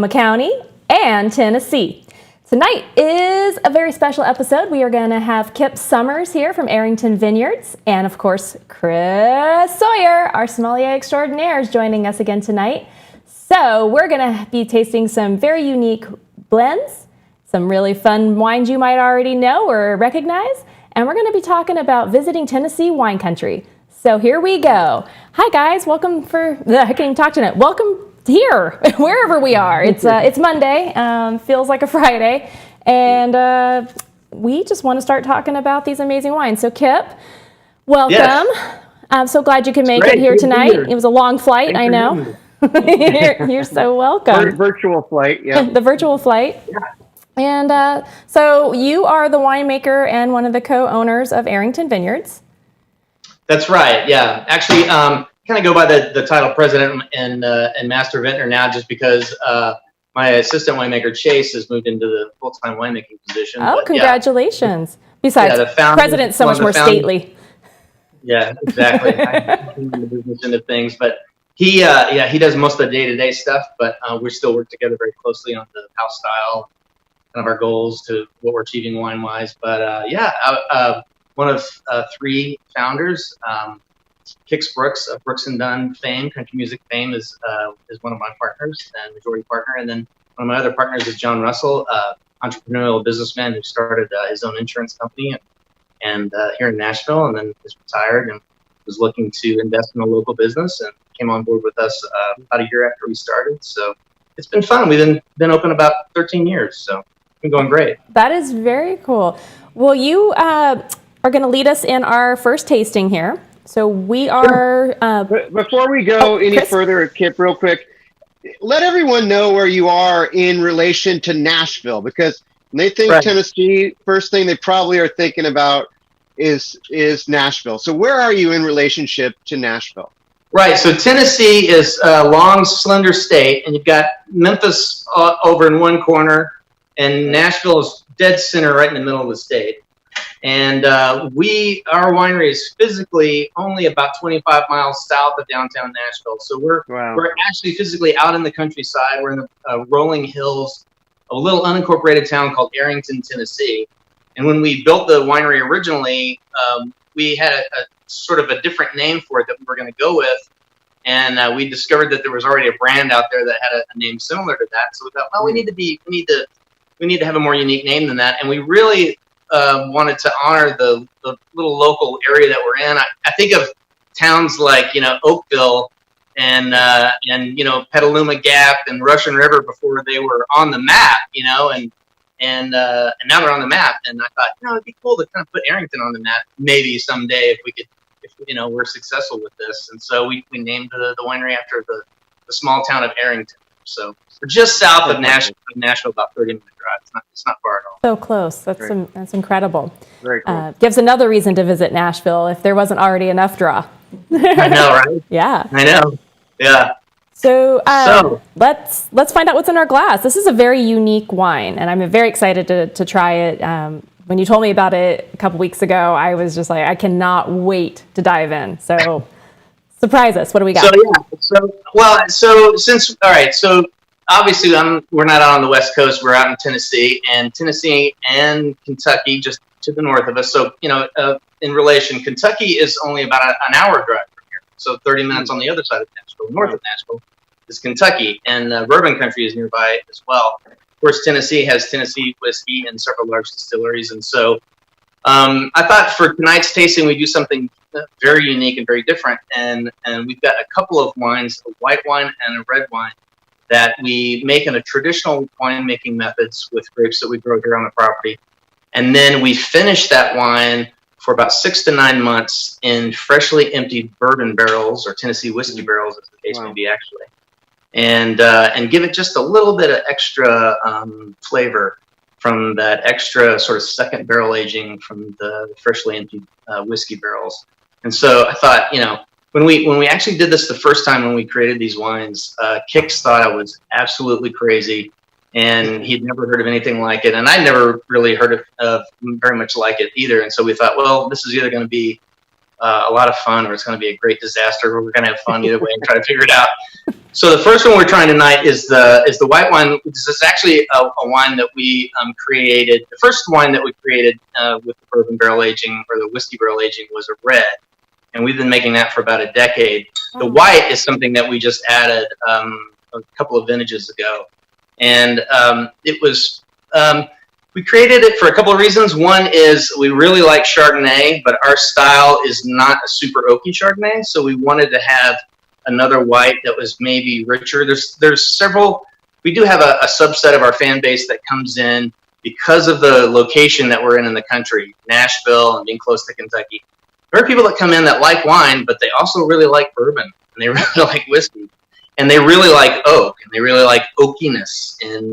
County and Tennessee. Tonight is a very special episode. We are going to have Kip Summers here from Arrington Vineyards, and of course Chris Sawyer, our sommelier extraordinaire, is joining us again tonight. So we're going to be tasting some very unique blends, some really fun wines you might already know or recognize, and we're going to be talking about visiting Tennessee wine country. So here we go. Hi guys, welcome for I can't even talk tonight. Welcome here, wherever we are. It's Monday, feels like a Friday, and we just want to start talking about these amazing wines. So Kip, welcome. Yes. I'm so glad you can make it here tonight. It was a long flight, I know. You're so welcome. Virtual flight, yeah. The virtual flight. Yeah. And so you are the winemaker and one of the co-owners of Arrington Vineyards. That's right, yeah. Actually, kind of go by the title president and master vintner now, just because my assistant winemaker Chase has moved into the full-time winemaking position. Oh, but, congratulations! Yeah. Besides, the president's so much more stately. Yeah, exactly. I the business end of things, but he does most of the day-to-day stuff. But we still work together very closely on the house style, kind of our goals to what we're achieving wine-wise. But one of three founders. Kix Brooks of Brooks and Dunn fame, country music fame, is one of my partners and majority partner. And then one of my other partners is John Russell, entrepreneurial businessman who started his own insurance company and here in Nashville, and then is retired and was looking to invest in a local business and came on board with us about a year after we started. So it's been fun. We've been open about 13 years, so it's been going great. That is very cool. Well, you are going to lead us in our first tasting here. So we are... Before we go any further, Kip, real quick, let everyone know where you are in relation to Nashville, because when they think Tennessee, first thing they probably are thinking about is Nashville. So where are you in relationship to Nashville? Right, so Tennessee is a long, slender state, and you've got Memphis over in one corner, and Nashville is dead center right in the middle of the state. And our winery is physically only about 25 miles south of downtown Nashville. So we're actually physically out in the countryside. We're in the rolling hills of a little unincorporated town called Arrington, Tennessee. And when we built the winery originally, we had a sort of a different name for it that we were going to go with. And we discovered that there was already a brand out there that had a name similar to that. So we thought, well, we need to have a more unique name than that. And we really wanted to honor the little local area that we're in. I think of towns like, Oakville and Petaluma Gap and Russian River before they were on the map, and now they're on the map. And I thought, it'd be cool to kind of put Arrington on the map maybe someday if we could, if we're successful with this. And so we named the winery after the small town of Arrington. So we're just south of Nashville, about 30-minute drive. It's not far at all. So close. That's incredible. Very cool. Gives another reason to visit Nashville if there wasn't already enough draw. I know, right? Yeah. I know. Yeah. So let's find out what's in our glass. This is a very unique wine, and I'm very excited to try it. When you told me about it a couple weeks ago, I was just like, I cannot wait to dive in. So surprise us. What do we got? So obviously we're not out on the West Coast. We're out in Tennessee and Kentucky, just to the north of us. So, in relation, Kentucky is only about an hour drive from here. So 30 minutes on the other side of Nashville. North of Nashville is Kentucky, and bourbon country is nearby as well. Of course, Tennessee has Tennessee whiskey and several large distilleries. And so I thought for tonight's tasting, we do something very unique and very different. And we've got a couple of wines, a white wine and a red wine, that we make in a traditional winemaking methods with grapes that we grow here on the property. And then we finish that wine for about 6 to 9 months in freshly emptied bourbon barrels, or Tennessee whiskey barrels, as the case may be actually. And give it just a little bit of extra flavor from that extra sort of second barrel aging from the freshly emptied whiskey barrels. And so I thought, when we actually did this the first time when we created these wines, Kix thought I was absolutely crazy, and he'd never heard of anything like it, and I'd never really heard of very much like it either. And so we thought, well, this is either going to be a lot of fun, or it's going to be a great disaster, or we're going to have fun either way and try to figure it out. So the first one we're trying tonight is the white wine. This is actually a wine that we created. The first wine that we created with the bourbon barrel aging, or the whiskey barrel aging, was a red, and we've been making that for about a decade. The white is something that we just added a couple of vintages ago, and it was. We created it for a couple of reasons. One is we really like Chardonnay, but our style is not a super oaky Chardonnay, so we wanted to have another white that was maybe richer. There's several. We do have a subset of our fan base that comes in because of the location that we're in the country, Nashville and being close to Kentucky. There are people that come in that like wine, but they also really like bourbon, and they really like whiskey. And they really like oak, and they really like oakiness in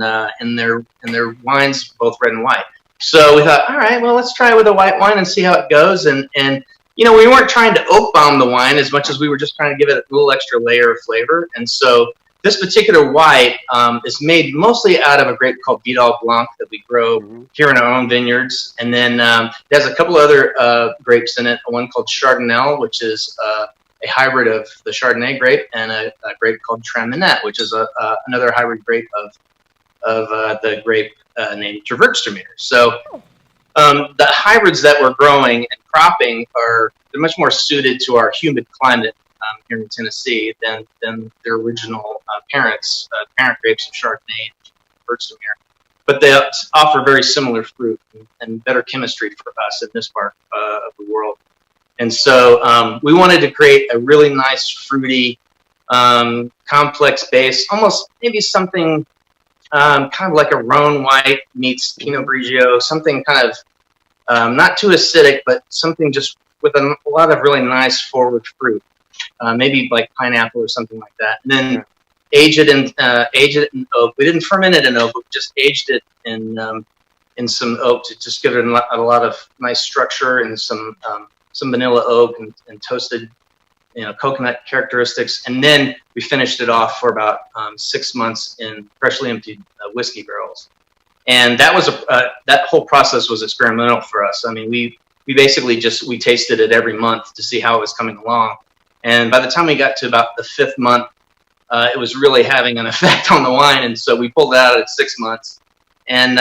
their wines, both red and white. So we thought, all right, well, let's try it with a white wine and see how it goes. And you know, we weren't trying to oak bomb the wine as much as we were just trying to give it a little extra layer of flavor. And so this particular white is made mostly out of a grape called Vidal Blanc that we grow here in our own vineyards. And then it has a couple other grapes in it, one called Chardonnay, which is a hybrid of the Chardonnay grape, and a grape called Traminette, which is another hybrid grape of the grape named Gewürztraminer. So the hybrids that we're growing and cropping they're much more suited to our humid climate here in Tennessee than their original parent grapes of Chardonnay and Gewürztraminer. But they offer very similar fruit and better chemistry for us in this part of the world. And so we wanted to create a really nice, fruity, complex base, almost maybe something kind of like a Rhone white meets Pinot Grigio, something kind of not too acidic, but something just with a lot of really nice forward fruit, maybe like pineapple or something like that. And then age it in oak. We didn't ferment it in oak, but just aged it in some oak to just give it a lot of nice structure, and some vanilla oak and toasted, coconut characteristics. And then we finished it off for about 6 months in freshly emptied whiskey barrels. And that was that whole process was experimental for us. I mean, we basically we tasted it every month to see how it was coming along. And by the time we got to about the 5th month, it was really having an effect on the wine. And so we pulled it out at 6 months. And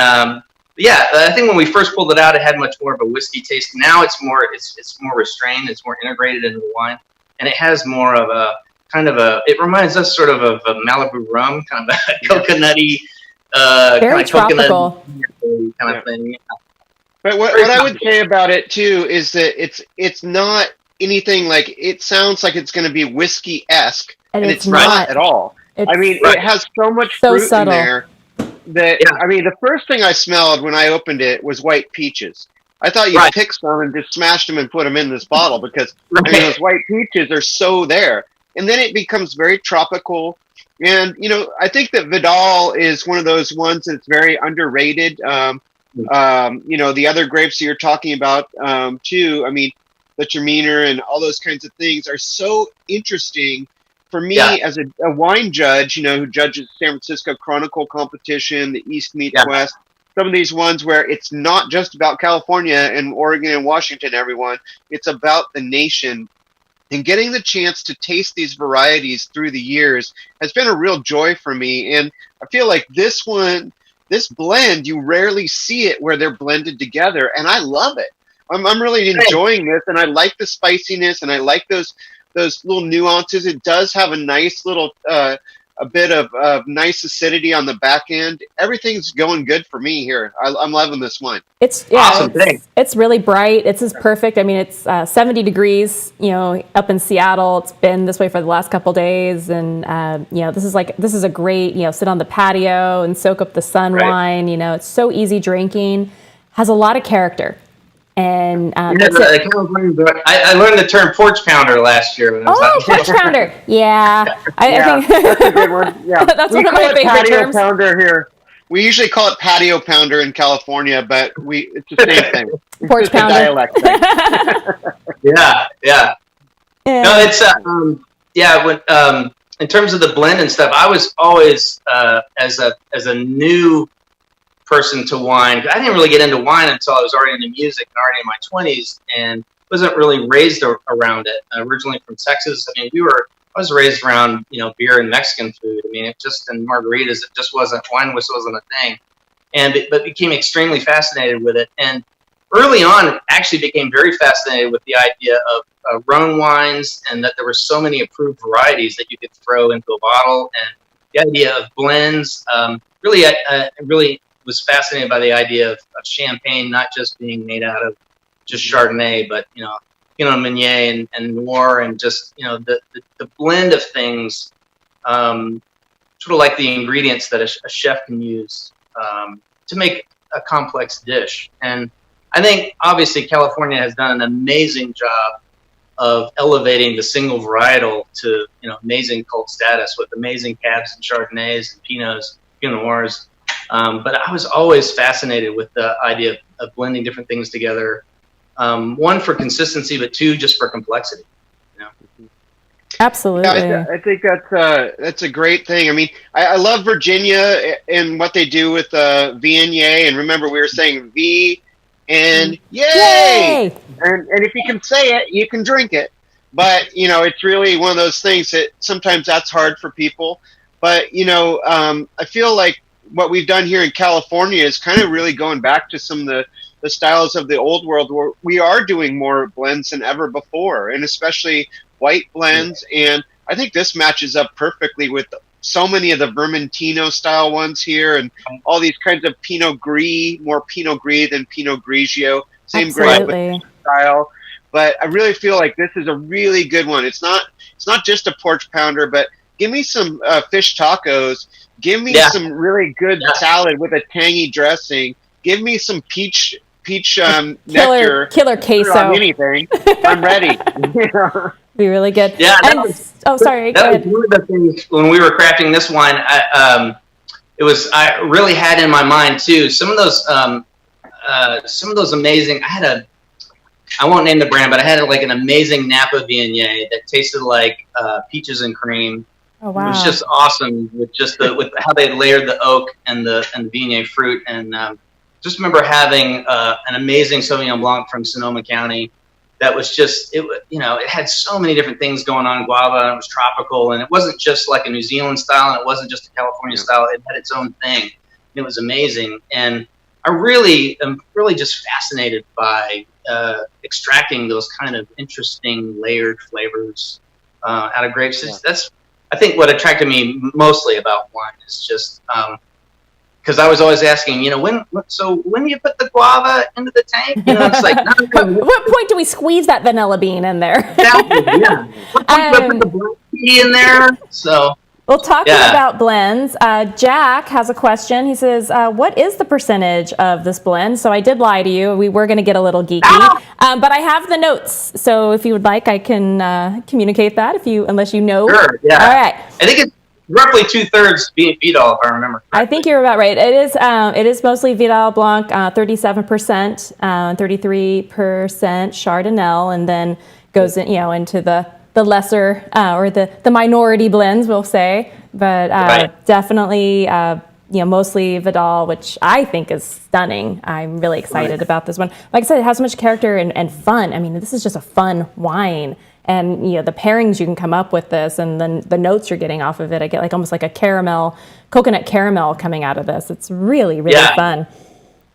yeah, I think when we first pulled it out, it had much more of a whiskey taste. Now it's more restrained. It's more integrated into the wine, and it has more of a kind of it reminds us sort of a Malibu rum, kind of a coconutty, very tropical kind of thing. But what I would say about it too is that it's not anything like, it sounds like it's going to be whiskey-esque, and it's not at all. I mean, it has so much fruit in there. I mean, the first thing I smelled when I opened it was white peaches. I thought you picked some and just smashed them and put them in this bottle, because I mean, those white peaches are so there. And then it becomes very tropical. And, I think that Vidal is one of those ones that's very underrated. The other grapes that you're talking about, too, I mean, the Traminer and all those kinds of things are so interesting. For me, as a wine judge, who judges San Francisco Chronicle competition, the East meets West, some of these ones where it's not just about California and Oregon and Washington, everyone, it's about the nation. And getting the chance to taste these varieties through the years has been a real joy for me. And I feel like this blend, you rarely see it where they're blended together. And I love it. I'm really enjoying this, and I like the spiciness, and I like those little nuances. It does have a nice little, a bit of nice acidity on the back end. Everything's going good for me here. I'm loving this wine. It's awesome. It's really bright. It's just perfect. I mean, it's 70 degrees, up in Seattle. It's been this way for the last couple days. And, this is a great, sit on the patio and soak up the sun wine. It's so easy drinking, has a lot of character. And I learned the term porch pounder last year. When I was porch pounder. Yeah. I think that's a good one. Yeah. That's one of my favorite patio terms. Pounder here. We usually call it patio pounder in California, but it's the same thing. Porch pounder. Dialect thing. Yeah. No, it's in terms of the blend and stuff, I was always as a new person to wine. I didn't really get into wine until I was already into music and already in my 20s, wasn't really raised around it. Originally from Texas. I mean, I was raised around, beer and Mexican food. I mean, and margaritas, wine wasn't a thing. But became extremely fascinated with it. And early on, actually became very fascinated with the idea of Rhone wines, and that there were so many approved varieties that you could throw into a bottle, and the idea of blends. I really was fascinated by the idea of champagne not just being made out of just Chardonnay, but Pinot Meunier and Noir, and just the blend of things, sort of like the ingredients that a chef can use to make a complex dish. And I think obviously California has done an amazing job of elevating the single varietal to amazing cult status with amazing cabs and Chardonnays and Pinot Noirs. But I was always fascinated with the idea of blending different things together. One, for consistency, but two, just for complexity. Absolutely. Yeah, I think that's a great thing. I mean, I love Virginia and what they do with Viognier. And remember, we were saying V and yay! And if you can say it, you can drink it. But it's really one of those things that sometimes that's hard for people. But I feel like what we've done here in California is kind of really going back to some of the styles of the old world, where we are doing more blends than ever before, and especially white blends. And I think this matches up perfectly with so many of the Vermentino style ones here, and all these kinds of Pinot Gris, more Pinot Gris than Pinot Grigio, same grape but style. But I really feel like this is a really good one. It's not just a porch pounder, but give me some fish tacos. Give me some really good salad with a tangy dressing. Give me some peach nectar. Killer queso. On anything. I'm ready. Be really good. Yeah. Sorry. That was one of the things when we were crafting this wine. I really had in my mind too some of those amazing. I won't name the brand, but I had like an amazing Napa Viognier that tasted like peaches and cream. Oh wow! It was just awesome with with how they layered the oak and the Viognier fruit, and just remember having an amazing Sauvignon Blanc from Sonoma County. That was just it had so many different things going on, guava, and it was tropical, and it wasn't just like a New Zealand style, and it wasn't just a California style. It had its own thing. It was amazing, and I really am just fascinated by extracting those kind of interesting layered flavors out of grapes. That's I think what attracted me mostly about wine is just because I was always asking, when you put the guava into the tank, it's like, what point do we squeeze that vanilla bean in there? Exactly, yeah. What point do I put the black tea in there? So. Well, talking about blends, Jack has a question. He says, what is the percentage of this blend? So I did lie to you. We were going to get a little geeky, but I have the notes. So if you would like, I can communicate that unless you know. Sure, yeah. All right. I think it's roughly 2/3 Vidal, if I remember correctly. I think you're about right. It is mostly Vidal Blanc, 37%, 33% Chardonnay, and then goes into the lesser or the minority blends, we'll say, but definitely mostly Vidal, which I think is stunning. I'm really excited about this one. Like I said, it has so much character and fun. I mean, this is just a fun wine, and the pairings you can come up with this, and then the notes you're getting off of it. I get almost like a coconut caramel coming out of this. It's really fun.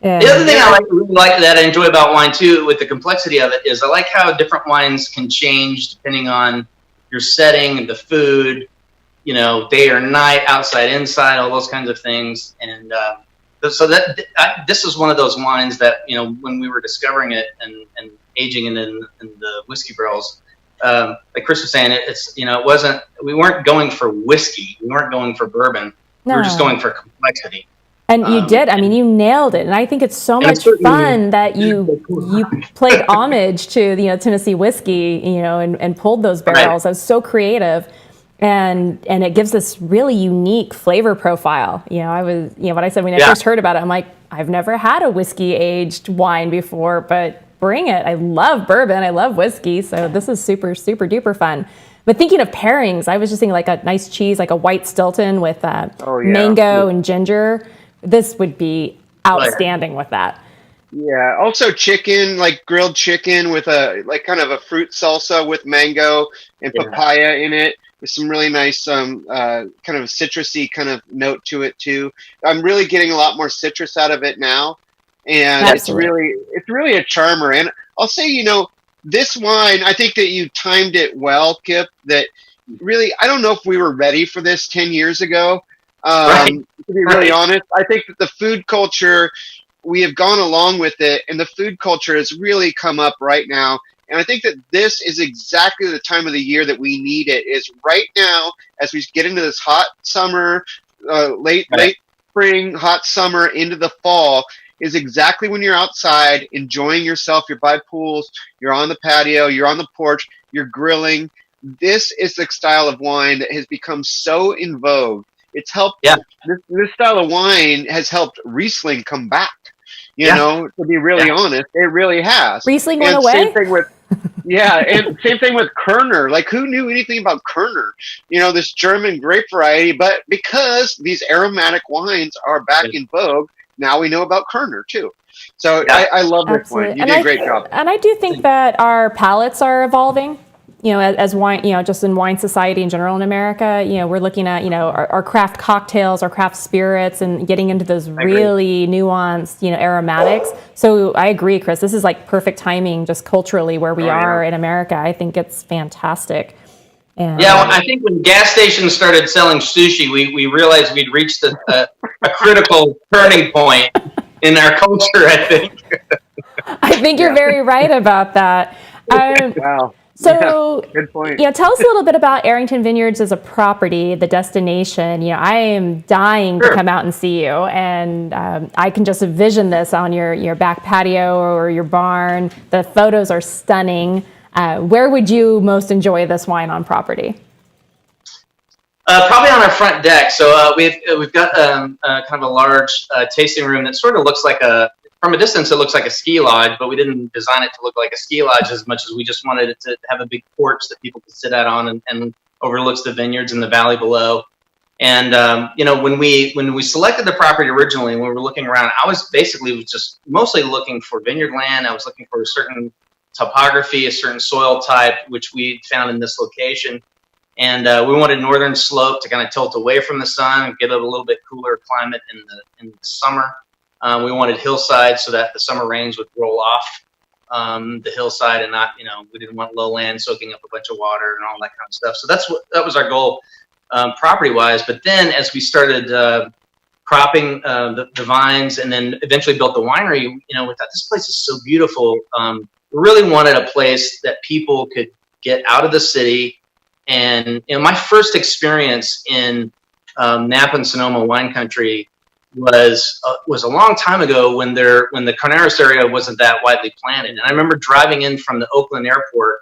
And the other thing I really like that I enjoy about wine too, with the complexity of it, is I like how different wines can change depending on your setting, the food, day or night, outside, inside, all those kinds of things. And so this is one of those wines that when we were discovering it and aging it in the whiskey barrels, like Chris was saying, we weren't going for whiskey, we weren't going for bourbon, we were just going for complexity. And you did. I mean, you nailed it. And I think it's so much fun that you played homage to Tennessee whiskey, and pulled those barrels. That was so creative, and it gives this really unique flavor profile. I was what I said when I first heard about it. I'm like, I've never had a whiskey aged wine before, but bring it. I love bourbon. I love whiskey, so this is super super duper fun. But thinking of pairings, I was just thinking like a nice cheese, like a white Stilton with mango and ginger. This would be outstanding with that. Yeah. Also chicken, like grilled chicken with a like kind of a fruit salsa with mango and Yeah. papaya in it, with some really nice kind of citrusy kind of note to it too. I'm really getting a lot more citrus out of it now, and Absolutely. it's really a charmer. And I'll say, this wine, I think that you timed it well, Kip. That really, I don't know if we were ready for this 10 years ago. Right. To be really honest, I think that the food culture, we have gone along with it, and the food culture has really come up right now. And I think that this is exactly the time of the year that we need it. Is right now as we get into this hot summer, late spring, hot summer into the fall. Is exactly when you're outside enjoying yourself. You're by pools, you're on the patio, you're on the porch, you're grilling. This is the style of wine that has become so in vogue. It's helped. Yeah. This style of wine has helped Riesling come back. To be really honest, it really has. Riesling went And away? same thing with, and same thing with Kerner. Like, who knew anything about Kerner? This German grape variety. But because these aromatic wines are back in vogue, now we know about Kerner too. So I love this wine. You did a great job. And I do think that our palates are evolving. As wine, just in wine society in general in America, we're looking at, our craft cocktails, our craft spirits, and getting into those really nuanced, aromatics. So I agree, Chris. This is like perfect timing, just culturally where we are in America. I think it's fantastic. And, I think when gas stations started selling sushi, we realized we'd reached a critical turning point in our culture, I think. I think you're very right about that. Wow. So, good point. Tell us a little bit about Arrington Vineyards as a property, the destination. I am dying to come out and see you, and I can just envision this on your back patio or your barn. The photos are stunning. Where would you most enjoy this wine on property? Probably on our front deck. So we've got kind of a large tasting room that sort of looks like from a distance, it looks like a ski lodge, but we didn't design it to look like a ski lodge as much as we just wanted it to have a big porch that people could sit out on and overlooks the vineyards and the valley below. And when we selected the property originally, when we were looking around, I was just mostly looking for vineyard land. I was looking for a certain topography, a certain soil type, which we found in this location. And we wanted northern slope to kind of tilt away from the sun and get a little bit cooler climate in the summer. We wanted hillside so that the summer rains would roll off the hillside and not, we didn't want lowland soaking up a bunch of water and all that kind of stuff. So that was our goal property-wise. But then as we started cropping the vines and then eventually built the winery, we thought this place is so beautiful. We really wanted a place that people could get out of the city. And my first experience in Napa and Sonoma wine country was a long time ago when the Carneros area wasn't that widely planted. And I remember driving in from the Oakland airport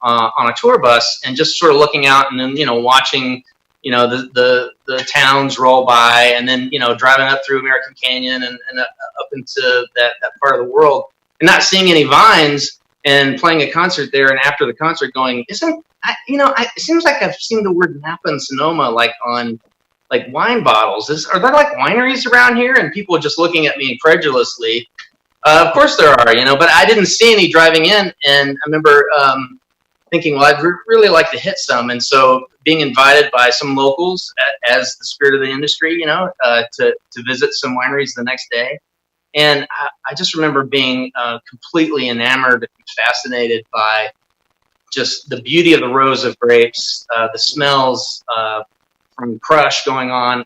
on a tour bus and just sort of looking out and then watching the towns roll by, and then driving up through American Canyon and up into that part of the world and not seeing any vines and playing a concert there, and after the concert going, it seems like I've seen the word Napa and Sonoma like on like wine bottles. Are there like wineries around here? And people just looking at me incredulously. Of course there are, but I didn't see any driving in. And I remember thinking, well, I'd really like to hit some. And so being invited by some locals as the spirit of the industry, to visit some wineries the next day. And I just remember being completely enamored and fascinated by just the beauty of the rows of grapes, the smells from crush going on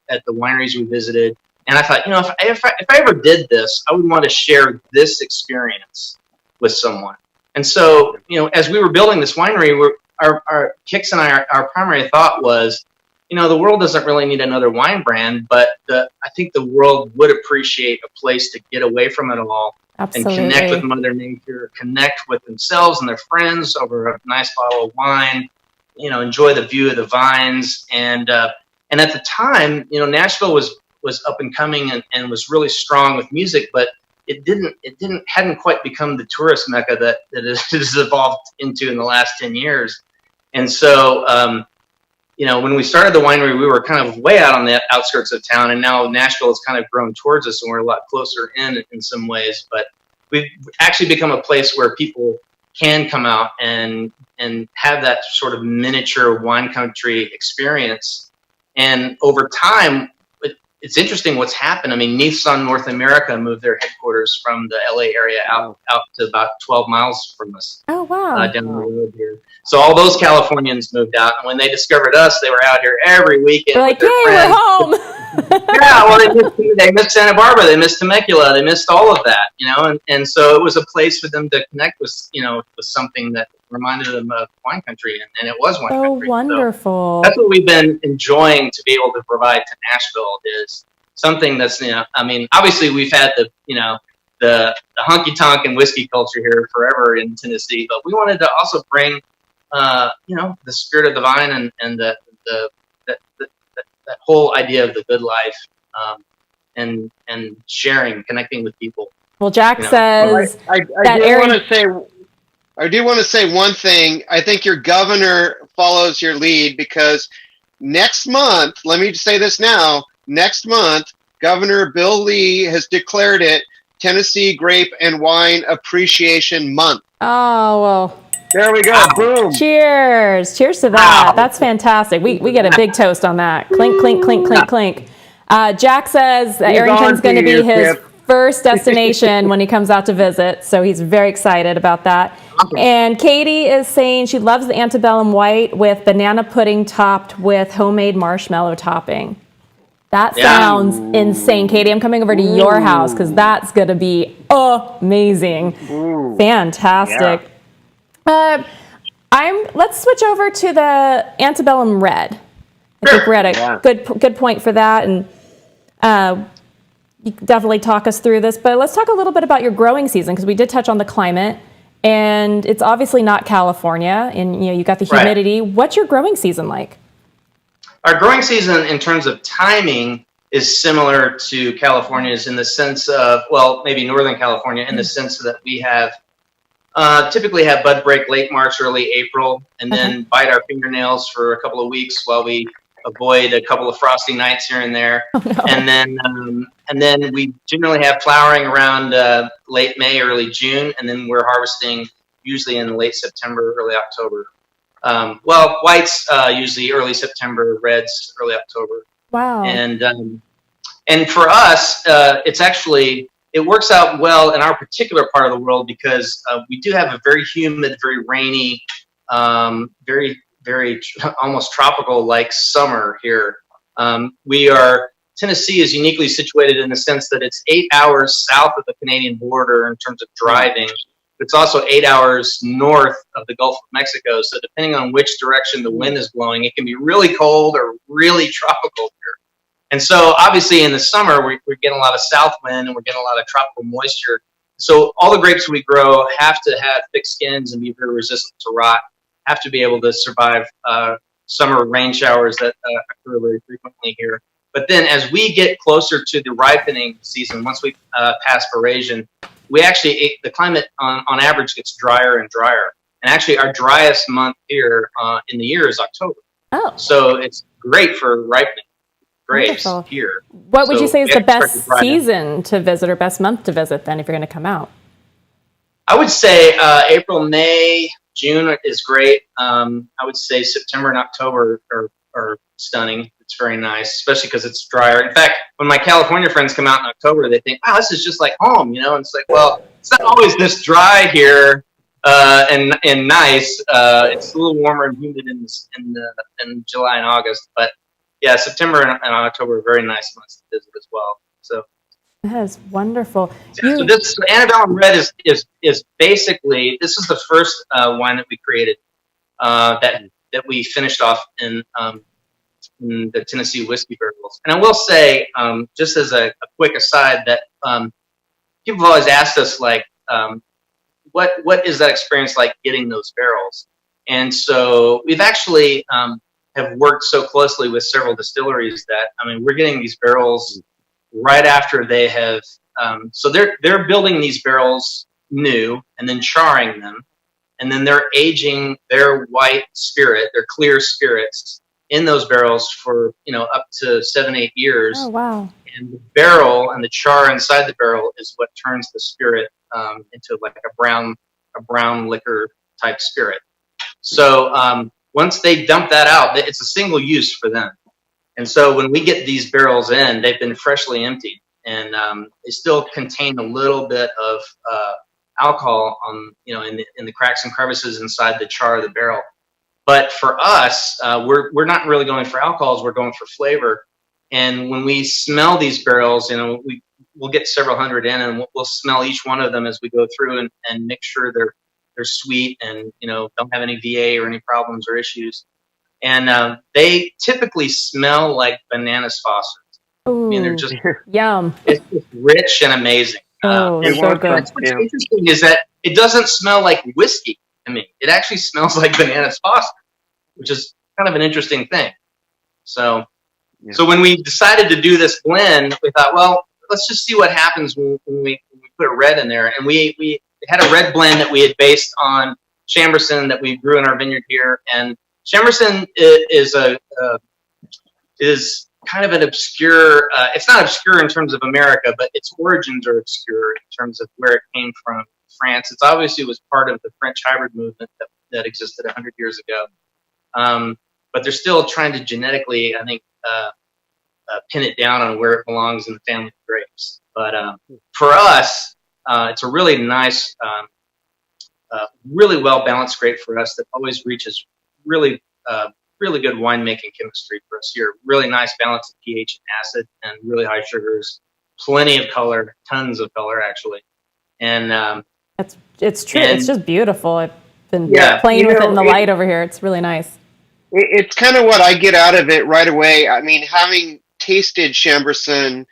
at the wineries we visited. And I thought, if I ever did this, I would want to share this experience with someone. And so, as we were building this winery, our Kix and our primary thought was, the world doesn't really need another wine brand, but I think the world would appreciate a place to get away from it all. Absolutely. And connect with Mother Nature, connect with themselves and their friends over a nice bottle of wine, enjoy the view of the vines. And at the time, Nashville was up and coming and was really strong with music, but it hadn't quite become the tourist mecca that it has evolved into in the last 10 years. And so, when we started the winery, we were kind of way out on the outskirts of town, and now Nashville has kind of grown towards us, and we're a lot closer in some ways. But we've actually become a place where people can come out and have that sort of miniature wine country experience. And over time, it's interesting what's happened. I mean, Nissan North America moved their headquarters from the LA area out to about 12 miles from us. Oh, wow. Down the road here. So all those Californians moved out, and when they discovered us, they were out here every weekend. They're like, with their hey, friends. we're home. Yeah, well, they missed Santa Barbara, they missed Temecula, they missed all of that, and so it was a place for them to connect with, with something that reminded them of wine country, and it was wine country. Oh, wonderful. So that's what we've been enjoying to be able to provide to Nashville, is something that's, I mean, obviously we've had the honky tonk and whiskey culture here forever in Tennessee, but we wanted to also bring, the spirit of the vine and that whole idea of the good life, and sharing, connecting with people. Well, Jack says I do want to say one thing. I think your governor follows your lead, because next month, let me say this now, next month, Governor Bill Lee has declared it Tennessee Grape and Wine Appreciation Month. Oh, well. There we go. Wow. Boom. Cheers. Cheers to that. Wow. That's fantastic. We get a big toast on that. Clink, clink, clink, clink, clink. Jack says that Arrington's going to be his first destination when he comes out to visit, so he's very excited about that. Awesome. And Katie is saying she loves the antebellum white with banana pudding topped with homemade marshmallow topping. That sounds insane, Katie. I'm coming over to your house because that's going to be amazing. Ooh. Fantastic. Yeah. Let's switch over to the antebellum red. I think we're at a good point for that, and you can definitely talk us through this. But let's talk a little bit about your growing season, because we did touch on the climate, and it's obviously not California, and you got the humidity. Right. What's your growing season like? Our growing season, in terms of timing, is similar to California's in the sense of, well, maybe Northern California, in the sense that we have typically have bud break late March, early April, and then bite our fingernails for a couple of weeks while we avoid a couple of frosty nights here and there. Oh, no. And then we generally have flowering around late May, early June, and then we're harvesting usually in late September, early October. Well, whites usually early September, reds early October. Wow. And for us, it works out well in our particular part of the world, because we do have a very humid, very rainy, very, very almost tropical like summer here. Tennessee is uniquely situated in the sense that it's 8 hours south of the Canadian border in terms of driving. It's also 8 hours north of the Gulf of Mexico. So depending on which direction the wind is blowing, it can be really cold or really tropical here. And so obviously in the summer, we're getting a lot of south wind and we're getting a lot of tropical moisture. So all the grapes we grow have to have thick skins and be very resistant to rot, have to be able to survive summer rain showers that occur very frequently here. But then as we get closer to the ripening season, once we pass veraison, the climate on average gets drier and drier. And actually our driest month here in the year is October. Oh. So it's great for ripening grapes here. What would you say is the best season to visit, or best month to visit then, if you're going to come out? I would say April, May, June is great. I would say September and October are stunning. It's very nice, especially because it's drier. In fact, when my California friends come out in October, they think, wow, this is just like home, And it's like, well, it's not always this dry here and nice. It's a little warmer and humid in July and August, but yeah, September and October are very nice months to visit as well. So that is wonderful. So this antebellum red is basically, this is the first wine that we created that we finished off in the Tennessee whiskey barrels. And I will say, just as a quick aside, that people have always asked us, like, what is that experience like getting those barrels? And so we've actually have worked so closely with several distilleries that, we're getting these barrels right after they have, so they're building these barrels new and then charring them, and then they're aging their white spirit, their clear spirits, in those barrels for, up to 7-8 years. Oh, wow. And the barrel and the char inside the barrel is what turns the spirit into like a brown liquor type spirit. So once they dump that out, it's a single use for them. And so when we get these barrels in, they've been freshly emptied, and they still contain a little bit of alcohol on, in the cracks and crevices inside the char of the barrel. But for us, we're not really going for alcohols; we're going for flavor. And when we smell these barrels, we'll get several hundred in, and we'll smell each one of them as we go through and make sure they're sweet and don't have any VA or any problems or issues. And they typically smell like bananas Fosters. Ooh, I mean, they're just yum. It's just rich and amazing. Oh, and so good. what's interesting is that it doesn't smell like whiskey to me. It actually smells like bananas Foster, which is kind of an interesting thing. So when we decided to do this blend, we thought, well, let's just see what happens when we put a red in there. And we had a red blend that we had based on Chambourcin that we grew in our vineyard here. And Chambourcin is kind of an obscure. It's not obscure in terms of America, but its origins are obscure in terms of where it came from. France. It's obviously was part of the French hybrid movement that existed 100 years ago. But they're still trying to genetically, I think, pin it down on where it belongs in the family of grapes. But for us, it's a really nice, really well-balanced grape for us that always reaches really good winemaking chemistry for us here. Really nice balance of pH and acid and really high sugars, plenty of color, tons of color actually. And it's true. It's just beautiful. I've been playing with it in the light over here. It's really nice. It's kind of what I get out of it right away. I mean, having tasted Chambourcin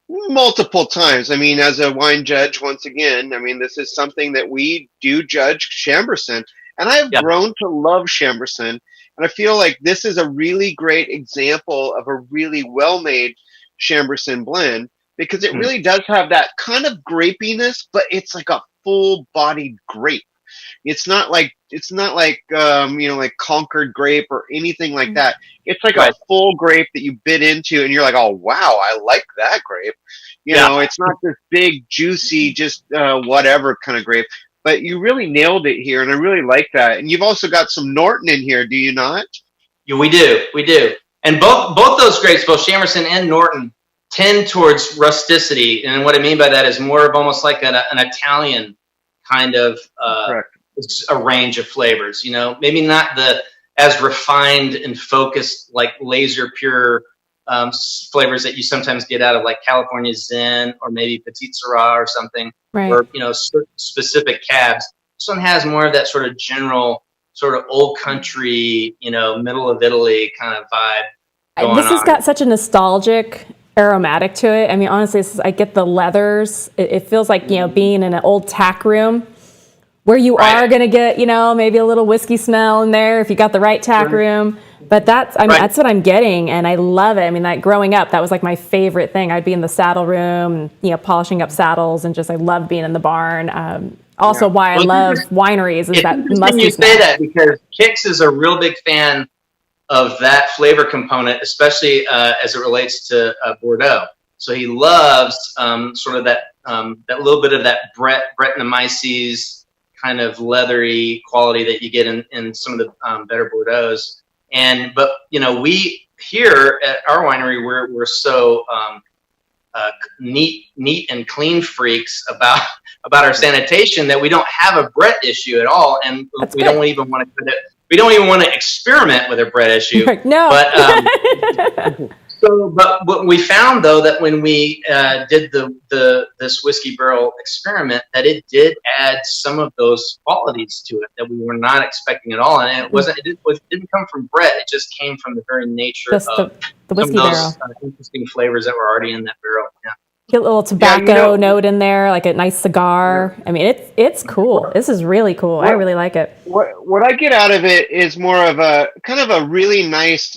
multiple times, I mean, as a wine judge, once again, I mean, this is something that we do judge Chambourcin. And I have grown to love Chambourcin. And I feel like this is a really great example of a really well-made Chambourcin blend because it really does have that kind of grapiness, but it's like a full-bodied grape. It's not like like Concord grape or anything like that. It's like a full grape that you bit into and you're like, oh wow, I like that grape. You know, it's not this big juicy just whatever kind of grape. But you really nailed it here, and I really like that. And you've also got some Norton in here, do you not? Yeah, we do. And both those grapes, both Chambourcin and Norton, tend towards rusticity. And what I mean by that is more of almost like an Italian kind of a range of flavors. Maybe not the as refined and focused like laser pure flavors that you sometimes get out of like California Zen or maybe Petit Syrah or something, or specific cabs. This one has more of that sort of general, sort of old country, middle of Italy kind of vibe. This has got such a nostalgic aromatic to it. I mean, honestly, I get the leathers. It feels like being in an old tack room where you are going to get maybe a little whiskey smell in there if you got the right tack room. But that's what I'm getting, and I love it. I mean, like growing up, that was like my favorite thing. I'd be in the saddle room, polishing up saddles, and I love being in the barn. Also, why I love wineries is that musky you smell. say that because Kix is a real big fan of that flavor component, especially as it relates to Bordeaux. So he loves sort of that little bit of that Brettanomyces kind of leathery quality that you get in some of the better Bordeaux's. But we here at our winery, we're so neat and clean freaks about our sanitation that we don't have a Brett issue at all, and we don't even want to experiment with a Brett issue. No. But what we found though that when we did this whiskey barrel experiment, that it did add some of those qualities to it that we were not expecting at all, and it didn't come from Brett. It just came from the very nature of the whiskey some of barrel. those interesting flavors that were already in that barrel. Yeah. Get a little tobacco note in there, like a nice cigar. I mean, it's cool. This is really cool. I really like it. What I get out of it is more of a kind of a really nice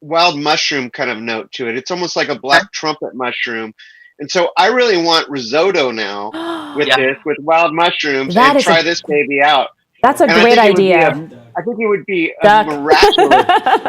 wild mushroom kind of note to it. It's almost like a black trumpet mushroom. And so I really want risotto now with this, with wild mushrooms, and try this baby out. That's a great idea. I think it would be a Duck. miraculous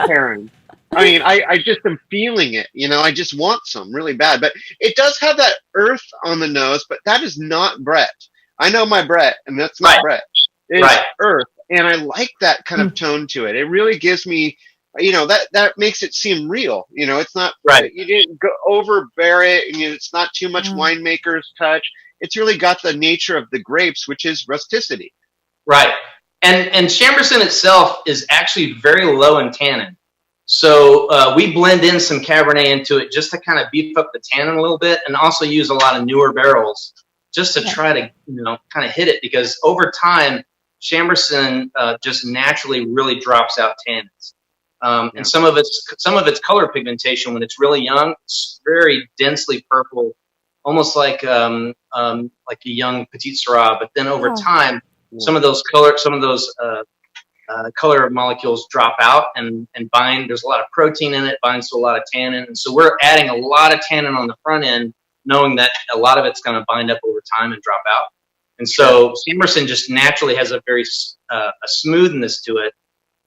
pairing. I mean, I just am feeling it. I just want some really bad. But it does have that earth on the nose, but that is not Brett. I know my Brett, and that's not Brett. It's earth, and I like that kind of tone to it. It really gives me, that makes it seem real. It's not you didn't go overbear it, and it's not too much winemaker's touch. It's really got the nature of the grapes, which is rusticity. Right, and Chambourcin itself is actually very low in tannin. So we blend in some Cabernet into it just to kind of beef up the tannin a little bit, and also use a lot of newer barrels just to try to kind of hit it, because over time Chambourcin just naturally really drops out tannins, and some of its color pigmentation when it's really young, it's very densely purple, almost like a young Petit Syrah. But then over time, some of those color molecules drop out and bind. There's a lot of protein in it, binds to a lot of tannin, and so we're adding a lot of tannin on the front end, knowing that a lot of it's going to bind up over time and drop out. And so Chambourcin just naturally has a very a smoothness to it,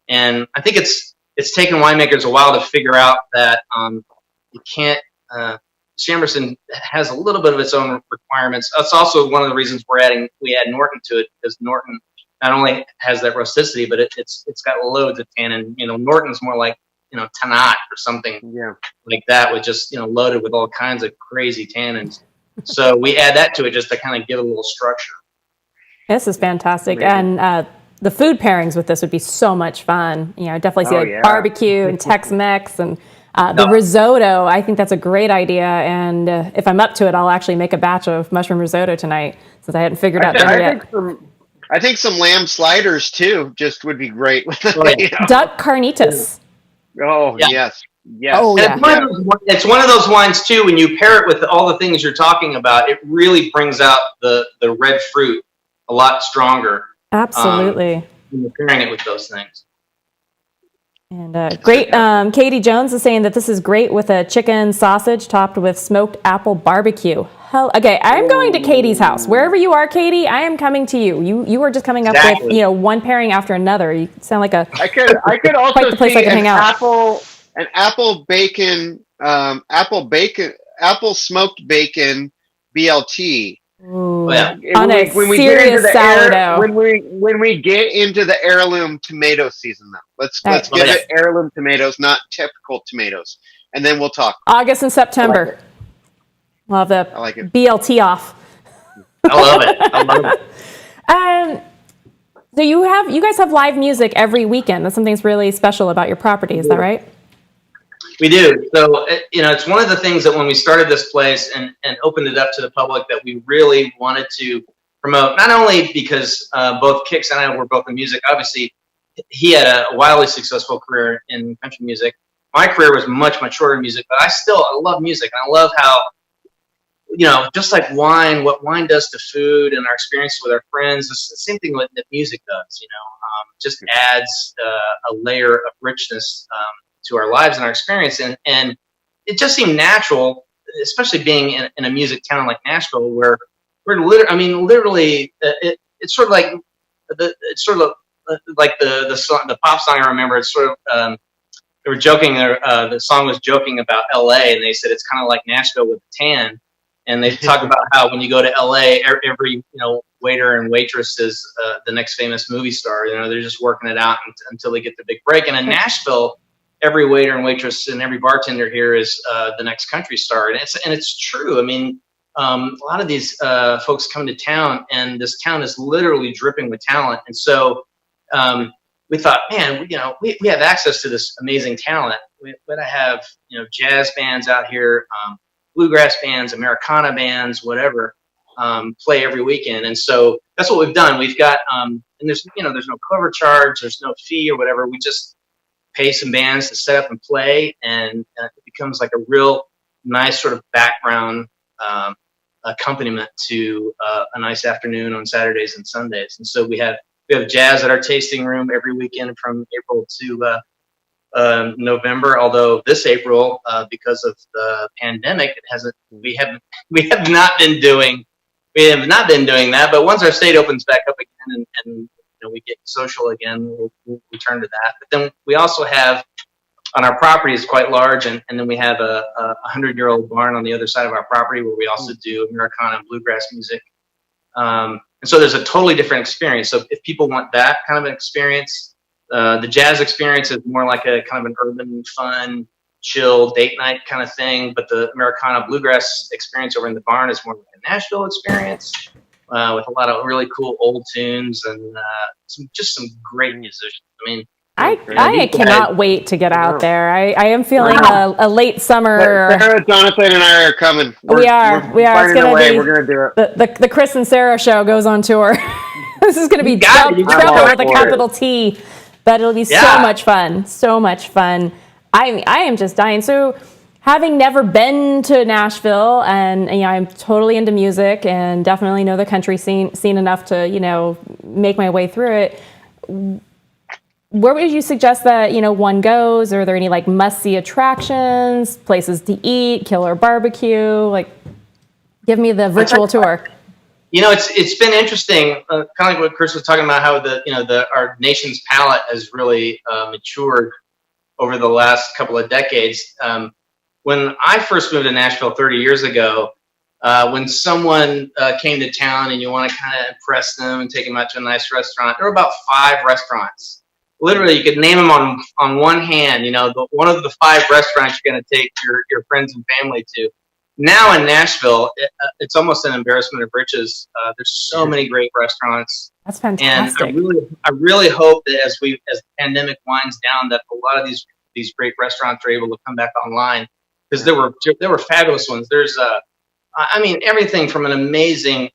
and I think it's taken winemakers a while to figure out that you can't. Chambourcin has a little bit of its own requirements. That's also one of the reasons we add Norton to it, because Norton not only has that rusticity, but it's got loads of tannin. Norton's more like Tannat or something like that, with just loaded with all kinds of crazy tannins. So we add that to it just to kind of give it a little structure. This is fantastic. Amazing. And the food pairings with this would be so much fun. I definitely see barbecue and Tex-Mex and the risotto. I think that's a great idea. And if I'm up to it, I'll actually make a batch of mushroom risotto tonight, since I hadn't figured out dinner yet. I think some lamb sliders too just would be great. Duck carnitas. Oh yes. Oh, yeah. It's one of those wines too. When you pair it with all the things you're talking about, it really brings out the red fruit a lot stronger. Absolutely. When you're pairing it with those things. And great. Katie Jones is saying that this is great with a chicken sausage topped with smoked apple barbecue. Okay, I'm going to Katie's house. Wherever you are, Katie, I am coming to you. You are just coming up with one pairing after another. You sound like a. I could also quite the place see I can hang out. An apple smoked bacon BLT. Ooh, when we get into the when we get into the heirloom tomato season, though, let's give it heirloom tomatoes, not typical tomatoes, and then we'll talk. August and September. We'll have the BLT off. I love it. So you guys have live music every weekend. That's something that's really special about your property. Is that right? We do. So, it's one of the things that when we started this place and opened it up to the public, that we really wanted to promote, not only because both Kix and I were both in music. Obviously, he had a wildly successful career in country music. My career was much, much shorter in music, but I love music. And I love how, just like wine, what wine does to food and our experience with our friends, it's the same thing that music does, just adds a layer of richness to our lives and our experience. And it just seemed natural, especially being in a music town like Nashville, where we're literally, it's sort of like the pop song I remember. It's sort of, they were joking, the song was joking about LA, and they said it's kind of like Nashville with a tan. And they talk about how when you go to LA, every waiter and waitress is the next famous movie star. They're just working it out until they get the big break. And in Nashville, every waiter and waitress and every bartender here is the next country star, and it's true. I mean, a lot of these folks come to town, and this town is literally dripping with talent. And so we thought, man, we have access to this amazing talent. We gotta have jazz bands out here, bluegrass bands, Americana bands, whatever, play every weekend. And so that's what we've done. We've got and there's no cover charge, there's no fee or whatever. We just pay some bands to set up and play, and it becomes like a real nice sort of background accompaniment to a nice afternoon on Saturdays and Sundays. And so we have jazz at our tasting room every weekend from April to November. Although this April, because of the pandemic, we have not been doing that. But once our state opens back up again and we get social again, we'll return to that. But then we also have, on our property is quite large, and then we have a 100-year-old barn on the other side of our property where we also do Americana and bluegrass music. And so there's a totally different experience. So if people want that kind of an experience, the jazz experience is more like a kind of an urban, fun, chill, date night kind of thing. But the Americana bluegrass experience over in the barn is more like a Nashville experience with a lot of really cool old tunes and just some great musicians. I mean, I cannot wait to get out there. I am feeling a late summer. Sarah, Jonathan, and I are coming. We are. It's going to be. We're going to do it. The Chris and Sarah show goes on tour. This is going to be trouble with a capital T, but it'll be so much fun. So much fun. I am just dying. So, having never been to Nashville, and I'm totally into music and definitely know the country scene enough to make my way through it. Where would you suggest that one goes? Are there any like must-see attractions, places to eat, killer barbecue? Like, give me the virtual tour. It's been interesting, kind of like what Chris was talking about, how our nation's palate has really matured over the last couple of decades. When I first moved to Nashville 30 years ago, when someone came to town and you want to kind of impress them and take them out to a nice restaurant, there were about 5 restaurants. Literally, you could name them on one hand. One of the 5 restaurants you're going to take your friends and family to. Now in Nashville, it's almost an embarrassment of riches. There's so many great restaurants. That's fantastic. And I really hope that as the pandemic winds down, that a lot of these great restaurants are able to come back online, because there were fabulous ones. There's everything from an amazing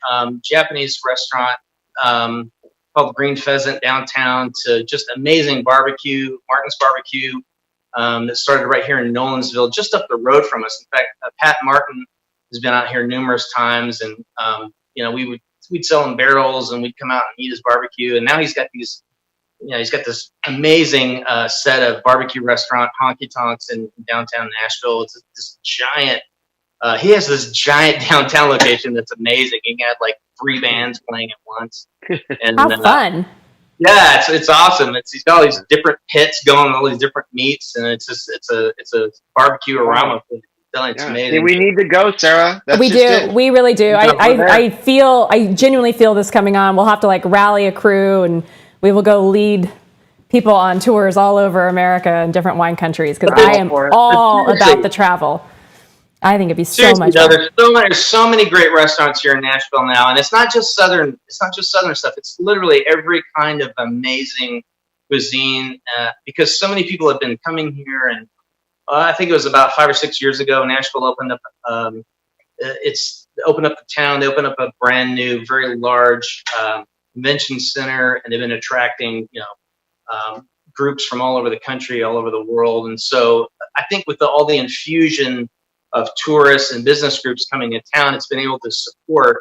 Japanese restaurant called Green Pheasant downtown to just amazing barbecue, Martin's Barbecue, that started right here in Nolensville, just up the road from us. In fact, Pat Martin has been out here numerous times, and we'd sell him barrels, and we'd come out and eat his barbecue. And now he's got this amazing set of barbecue restaurant honky tonks in downtown Nashville. It's this giant. He has this giant downtown location that's amazing. He had like 3 bands playing at once. And, how fun! Yeah, it's awesome. He's got all these different pits going, all these different meats, and it's a barbecue aroma. It's amazing. We need to go, Sarah. We do. We really do. I genuinely feel this coming on. We'll have to like rally a crew, and we will go lead people on tours all over America and different wine countries, because I am all about the travel. I think it'd be so much fun. There's so many great restaurants here in Nashville now, and it's not just southern stuff. It's literally every kind of amazing cuisine, because so many people have been coming here. And I think it was about 5 or 6 years ago, Nashville opened up. Opened up the town. They opened up a brand new, very large convention center, and they've been attracting groups from all over the country, all over the world. And so I think with all the infusion of tourists and business groups coming in town, it's been able to support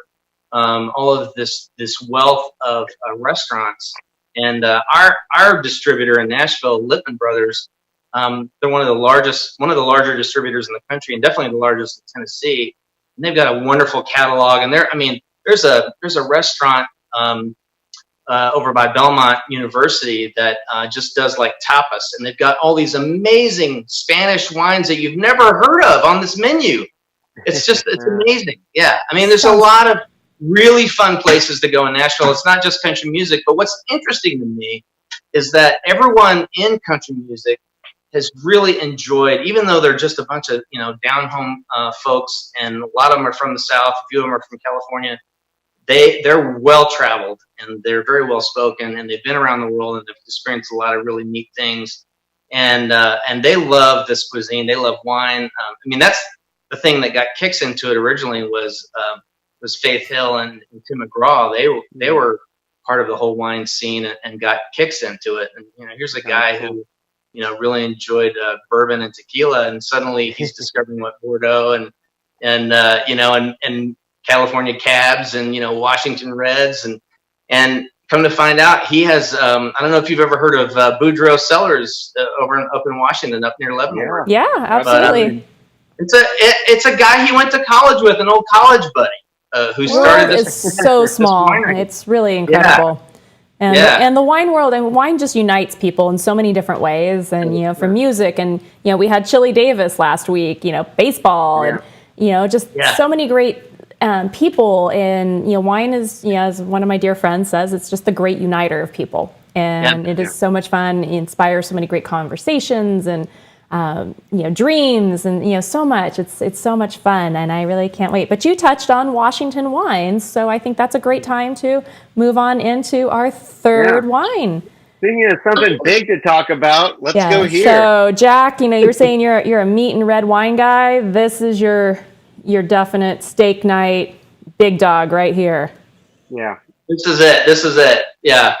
all of this wealth of restaurants. And our distributor in Nashville, Lippman Brothers, they're one of the larger distributors in the country, and definitely the largest in Tennessee. And they've got a wonderful catalog. And there's a restaurant over by Belmont University that just does like tapas, and they've got all these amazing Spanish wines that you've never heard of on this menu. It's amazing. Yeah, there's a lot of really fun places to go in Nashville. It's not just country music, but what's interesting to me is that everyone in country music has really enjoyed, even though they're just a bunch of down home folks, and a lot of them are from the South, a few of them are from California. They're well traveled, and they're very well spoken, and they've been around the world, and they've experienced a lot of really neat things, and they love this cuisine. They love wine. That's the thing that got Kicks into it originally was Faith Hill and Tim McGraw. They were part of the whole wine scene and got Kicks into it. And here's a guy who really enjoyed bourbon and tequila, and suddenly he's discovering what Bordeaux and California Cabs and Washington Reds and come to find out he has I don't know if you've ever heard of Boudreaux Cellars up in Washington, up near Leavenworth. Yeah, absolutely. It's a guy he went to college with, an old college buddy who started this. It's so small. It's really incredible. And, and the wine world, and wine just unites people in so many different ways. And, you know, from music, and, you know, we had Chili Davis last week, you know, baseball, and, you know, just so many great people. And, you know, wine is, you know, as one of my dear friends says, it's just the great uniter of people. And it is so much fun. It inspires so many great conversations and, you know, dreams, and, you know, so much. It's so much fun, and I really can't wait. But you touched on Washington wines, so I think that's a great time to move on into our third wine. Speaking of something big to talk about, let's go here. So, Jack, you know, you're saying you're a meat and red wine guy. This is your definite steak night big dog right here. Yeah. This is it. This is it. Yeah.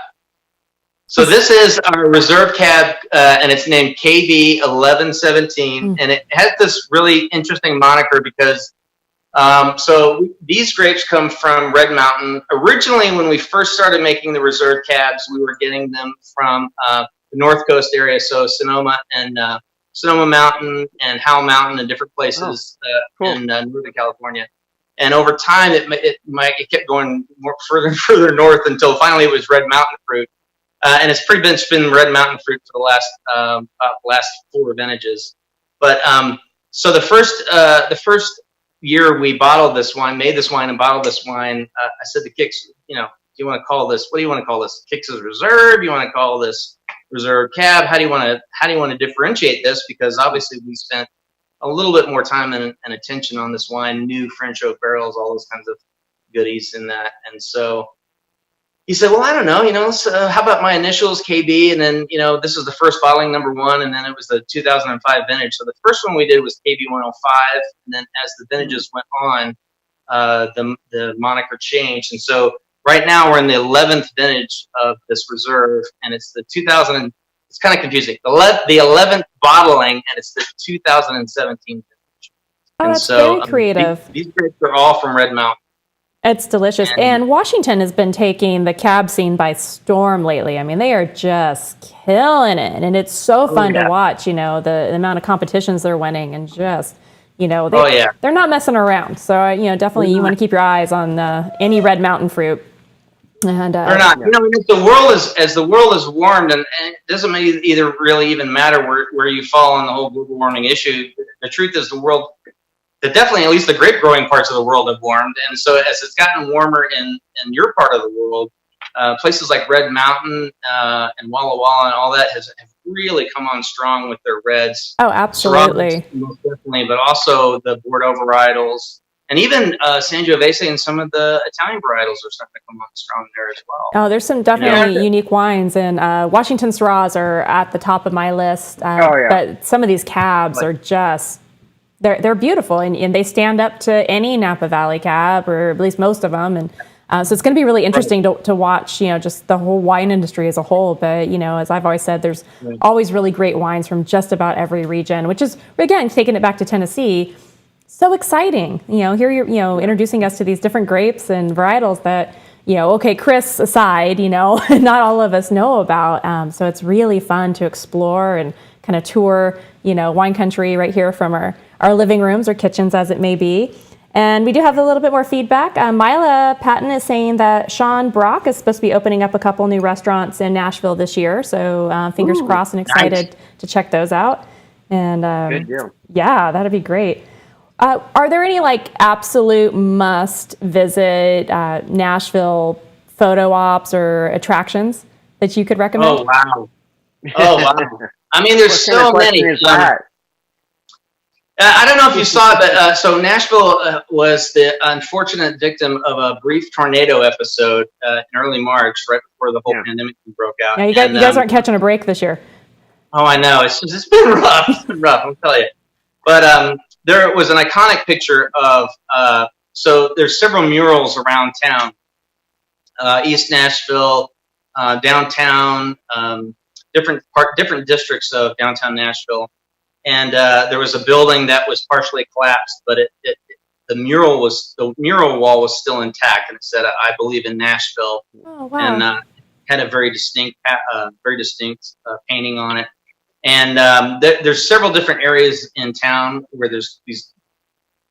So this is our reserve cab, and it's named KB 1117, and it has this really interesting moniker because so these grapes come from Red Mountain. Originally, when we first started making the reserve cabs, we were getting them from the North Coast area, so Sonoma and Sonoma Mountain and Howell Mountain and different places in Northern California. And over time, it kept going more further and further north until finally it was Red Mountain fruit. And it's pretty much been Red Mountain fruit for the last 4 vintages. But so the first year we bottled this wine, made this wine and bottled this wine, I said to Kix, you know, do you want to call this? What do you want to call this? Kix's Reserve? You want to call this Reserve Cab? How do you want to differentiate this? Because obviously we spent a little bit more time and attention on this wine, new French oak barrels, all those kinds of goodies in that, and so. He said, well, I don't know, you know, how about my initials, KB, and then, you know, this was the first bottling, #1, and then it was the 2005 vintage. So the first one we did was KB 105, and then as the vintages went on, the moniker changed. And so right now we're in the 11th vintage of this reserve, and it's the 2000, it's kind of confusing, the 11th bottling, and it's the 2017 vintage. Oh, and that's so, very creative. These grapes are all from Red Mountain. It's delicious. And Washington has been taking the cab scene by storm lately. I mean, they are just killing it. And it's so fun to watch, you know, the amount of competitions they're winning, and just, you know, they're not messing around. So, you know, definitely you want to keep your eyes on any Red Mountain fruit. And they're not. You know, as the world is warmed, and it doesn't either really even matter where you fall on the whole global warming issue. The truth is definitely, at least the grape growing parts of the world have warmed, and so as it's gotten warmer in your part of the world, places like Red Mountain and Walla Walla and all that have really come on strong with their reds. Oh, absolutely. Most definitely, but also the Bordeaux varietals, and even Sangiovese and some of the Italian varietals are starting to come on strong there as well. Oh, there's some definitely unique wines, and Washington Syrahs are at the top of my list. But some of these cabs are just... They're beautiful, and they stand up to any Napa Valley cab, or at least most of them. And so it's going to be really interesting to watch, you know, just the whole wine industry as a whole. But, you know, as I've always said, there's always really great wines from just about every region, which is, again, taking it back to Tennessee, so exciting. You know, here you're, you know, introducing us to these different grapes and varietals that, you know, okay, Chris aside, you know, not all of us know about. So it's really fun to explore and kind of tour, you know, wine country right here from our living rooms or kitchens, as it may be. And we do have a little bit more feedback. Mila Patton is saying that Sean Brock is supposed to be opening up a couple new restaurants in Nashville this year. So fingers crossed, and excited to check those out. And good deal. Yeah, that'd be great. Are there any like absolute must visit Nashville photo ops or attractions that you could recommend? Oh, wow. I mean, there's so many. I don't know if you saw it, but so Nashville was the unfortunate victim of a brief tornado episode in early March, right before the whole pandemic broke out. Yeah, you guys aren't catching a break this year. Oh, I know. It's been rough. It's been rough, I'll tell you. But there was an iconic picture of, so there's several murals around town, East Nashville, downtown, different districts of downtown Nashville. And there was a building that was partially collapsed, but the mural wall was still intact, and it said, "I believe in Nashville." Oh, wow. And had a very distinct painting on it. And there's several different areas in town where there's these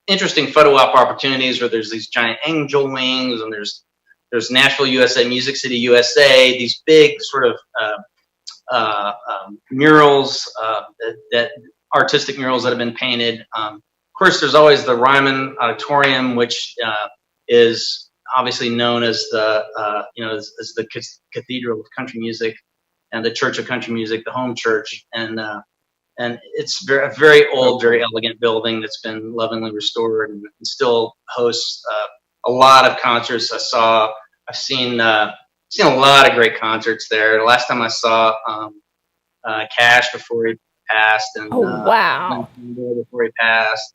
interesting photo op opportunities, where there's these giant angel wings, and there's there's Nashville, USA, Music City, USA. These big sort of murals, that artistic murals that have been painted. Of course, there's always the Ryman Auditorium, which is obviously known as the as the Cathedral of Country Music and the Church of Country Music, the home church, and it's a very old, very elegant building that's been lovingly restored and still hosts a lot of concerts. I've seen a lot of great concerts there. The last time I saw Cash before he passed, and wow, before he passed,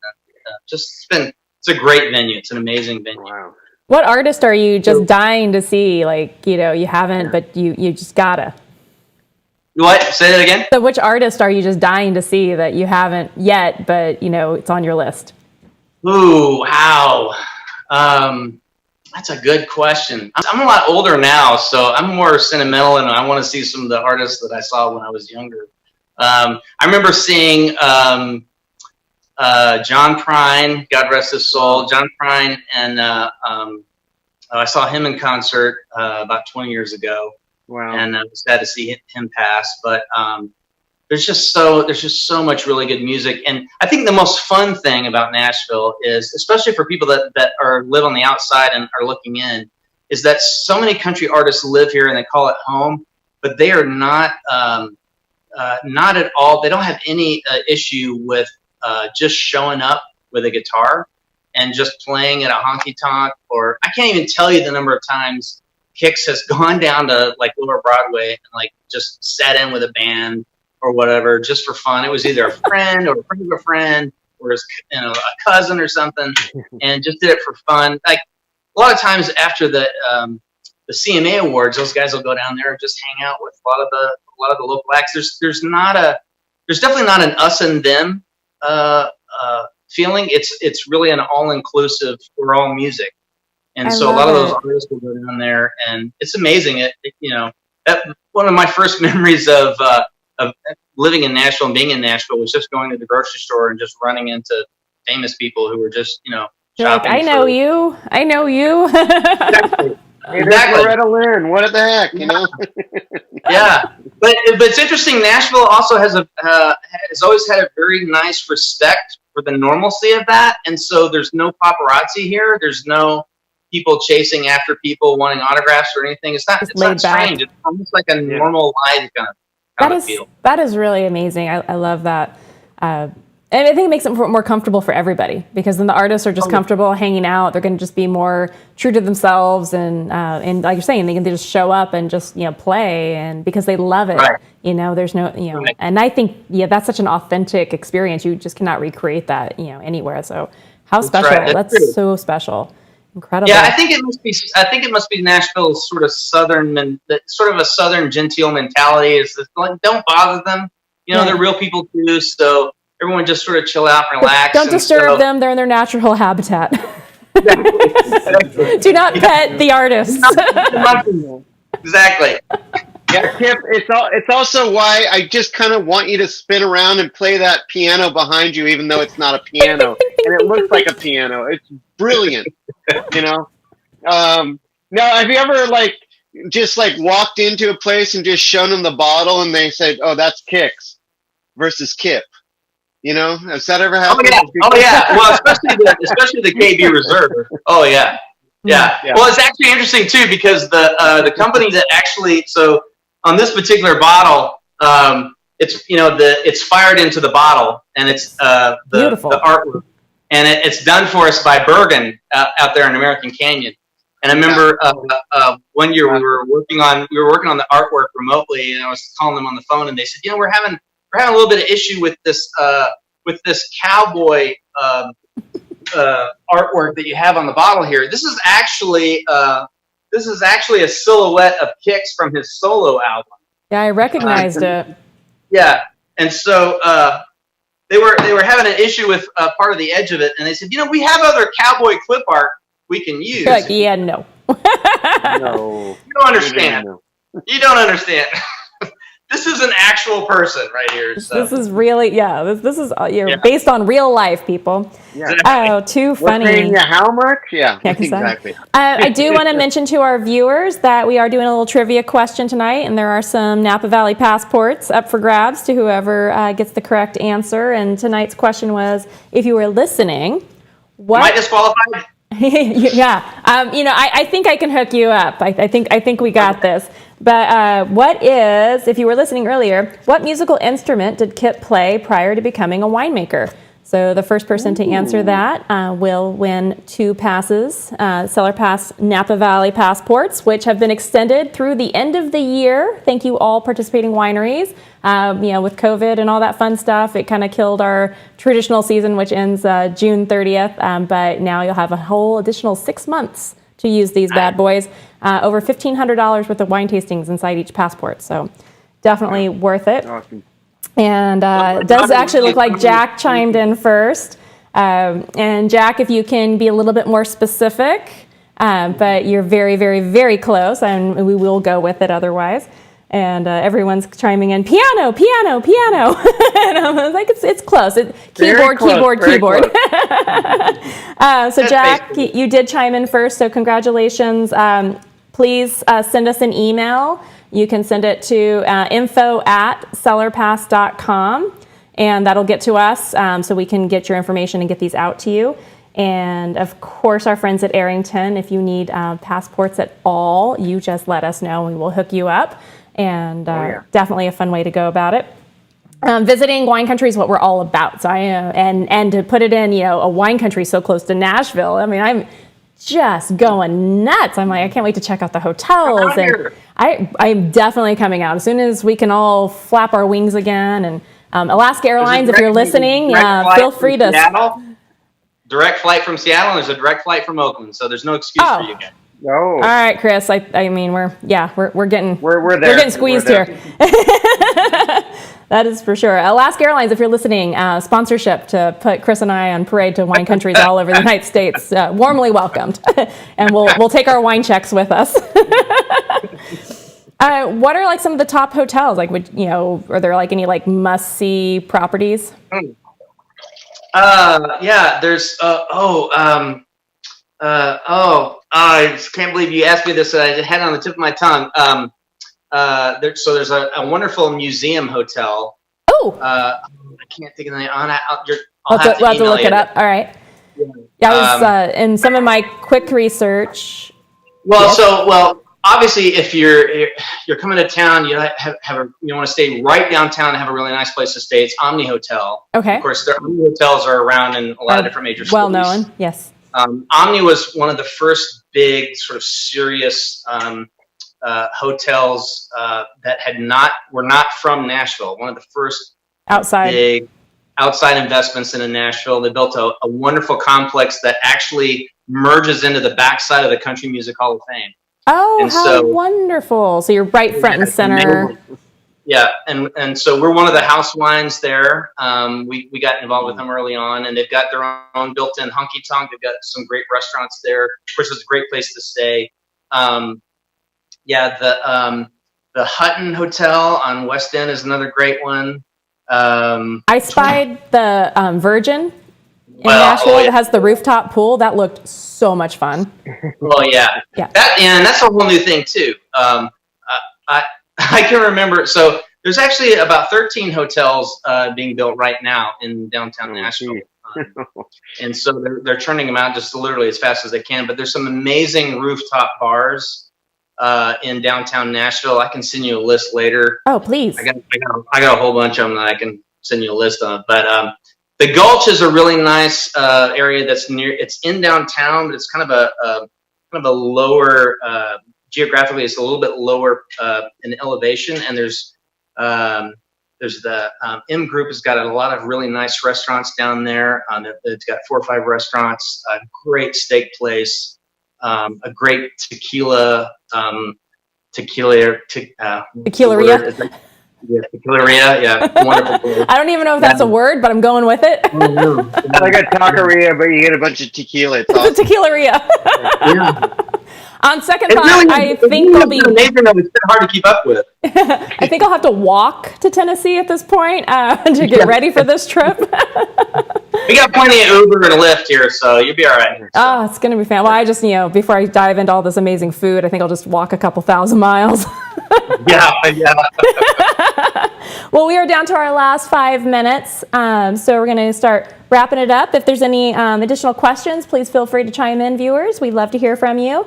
and, it's a great venue. It's an amazing venue. Wow. What artist are you just dying to see? Like, you haven't, but you just gotta. What? Say that again? So which artist are you just dying to see that you haven't yet, but it's on your list? Ooh, wow. That's a good question. I'm a lot older now, so I'm more sentimental, and I want to see some of the artists that I saw when I was younger. I remember seeing John Prine, God rest his soul. John Prine, and I saw him in concert about 20 years ago. Wow. And I was sad to see him pass, but there's just so much really good music. And I think the most fun thing about Nashville is, especially for people that live on the outside and are looking in, is that so many country artists live here and they call it home, but they are not at all. They don't have any issue with just showing up with a guitar and just playing at a honky tonk. Or I can't even tell you the number of times Kix has gone down to like Lower Broadway and like just sat in with a band or whatever, just for fun. It was either a friend or a friend of a friend or a cousin or something, and just did it for fun. Like a lot of times after the CMA Awards, those guys will go down there and just hang out with a lot of the local acts. There's definitely not an us and them feeling. It's really an all-inclusive, we're all music. And so a lot of those artists will go down there, and it's amazing. One of my first memories of living in Nashville and being in Nashville was just going to the grocery store and just running into famous people who were just, shopping. Like, I know you. Exactly. Exactly. Loretta Lynn. What the heck, Yeah, but it's interesting. Nashville also has always had a very nice respect for the normalcy of that, and so there's no paparazzi here. There's no people chasing after people wanting autographs or anything. It's not strange. It's almost like a normal life kind of feel. That is really amazing. I love that. And I think it makes it more comfortable for everybody, because then the artists are just comfortable hanging out. They're going to just be more true to themselves, and like you're saying, they just show up and just play, and because they love it. Right. There's no Right. And I think that's such an authentic experience. You just cannot recreate that anywhere. So how special! Right. That's true. So special. Incredible. Yeah, I think it must be Nashville's sort of southern sort of a southern genteel mentality. Is like, don't bother them. They're real people too. So everyone just sort of chill out and relax. Don't disturb them. They're in their natural habitat. Exactly. Do not pet the artists. Exactly. Yeah, Kip, it's also why I just kind of want you to spin around and play that piano behind you, even though it's not a piano and it looks like a piano. It's brilliant, Now, have you ever just walked into a place and just shown them the bottle and they said, "Oh, that's Kix versus Kip"? Has that ever happened? Oh yeah. Well, especially the KB Reserve. Oh yeah. Yeah. Well, it's actually interesting too, because the company that actually, so on this particular bottle, it's fired into the bottle, and it's the artwork, and it's done for us by Bergen out there in American Canyon. And I remember one year we were working on the artwork remotely, and I was calling them on the phone, and they said, we're having a little bit of issue with this cowboy artwork that you have on the bottle here. This is actually a silhouette of Kix from his solo album. Yeah, I recognized it. Yeah, and so they were having an issue with part of the edge of it, and they said, we have other cowboy clip art we can use. You're like, yeah, no. No, you don't understand. You don't understand. this is an actual person right here. So. This is really, this is based on real life, people. Yeah. Oh, too funny. We're paying you how much? Yeah, exactly. I do want to mention to our viewers that we are doing a little trivia question tonight, and there are some Napa Valley passports up for grabs to whoever gets the correct answer. And tonight's question was, if you were listening, what... Am I disqualified? Yeah. I think I can hook you up. I think we got this. But if you were listening earlier, what musical instrument did Kip play prior to becoming a winemaker? So the first person to answer that will win 2 passes, CellarPass Napa Valley passports, which have been extended through the end of the year. Thank you all participating wineries. With COVID and all that fun stuff, it kind of killed our traditional season, which ends June 30th. But now you'll have a whole additional 6 months to use these bad boys. Over $1,500 worth of wine tastings inside each passport. So definitely worth it. Awesome. And it does actually look like Jack chimed in first. And Jack, if you can be a little bit more specific, but you're very, very, very close, and we will go with it otherwise. And everyone's chiming in, piano. And I was like, it's close. Keyboard. So Jack, you did chime in first, so congratulations. Please send us an email. You can send it to info@CellarPass.com, and that'll get to us so we can get your information and get these out to you. And of course, our friends at Arrington, if you need passports at all, you just let us know and we will hook you up. And definitely a fun way to go about it. Visiting wine country is what we're all about. So and to put it in, a wine country so close to Nashville. I mean, I'm just going nuts. I'm like, I can't wait to check out the hotels, and I'm definitely coming out as soon as we can all flap our wings again. And Alaska Airlines, if you're listening, feel free to. Seattle? Direct flight from Seattle, and there's a direct flight from Oakland, so there's no excuse for you guys. No. All right, Chris. I mean, we're getting we're there. We're getting squeezed here. That is for sure. Alaska Airlines, if you're listening, sponsorship to put Chris and I on parade to wine countries all over the United States. Warmly welcomed, and we'll take our wine checks with us. What are like some of the top hotels? Like, are there like any like must see properties? Yeah. There's I just can't believe you asked me this. I had it on the tip of my tongue. There's a wonderful museum hotel. Oh. I can't think of the name. I'll have to look it up. All right. Yeah, I was in some of my quick research. Well, obviously, if you're coming to town, you want to stay right downtown and have a really nice place to stay. It's Omni Hotel. Okay. Of course, Omni hotels are around in a lot of different major cities. Well known, yes. Omni was one of the first big sort of serious hotels that were not from Nashville. One of the first big outside investments in Nashville. They built a wonderful complex that actually merges into the backside of the Country Music Hall of Fame. Oh, how wonderful! So you're right front and center. Yeah, and so we're one of the house wines there. We got involved with them early on, and they've got their own built-in honky tonk. They've got some great restaurants there. Of course, it's a great place to stay. The Hutton Hotel on West End is another great one. I spied the Virgin in Nashville that has the rooftop pool. That looked so much fun. Well, yeah. That's a whole new thing too. I can remember. So there's actually about 13 hotels being built right now in downtown Nashville, and so they're turning them out just literally as fast as they can. But there's some amazing rooftop bars in downtown Nashville. I can send you a list later. Oh, please. I got a whole bunch of them that I can send you a list of. But the Gulch is a really nice area that's near. It's in downtown, but it's kind of a lower. Geographically, it's a little bit lower in elevation, and there's the M Group has got a lot of really nice restaurants down there. It's got 4 or 5 restaurants, a great steak place, a great tequileria. Yeah, wonderful. I don't even know if that's a word, but I'm going with it. It's like a taqueria, but you get a bunch of tequila. It's awesome. Tequileria. On second It thought, really, I think I'll be amazing that it's been hard to keep up with. I think I'll have to walk to Tennessee at this point to get ready for this trip. We got plenty of Uber and Lyft here, so you'll be all right. Oh, it's going to be fun. Well, I just, before I dive into all this amazing food, I think I'll just walk a couple thousand miles. Yeah. Well, we are down to our last 5 minutes, so we're going to start wrapping it up. If there's any additional questions, please feel free to chime in, viewers. We'd love to hear from you.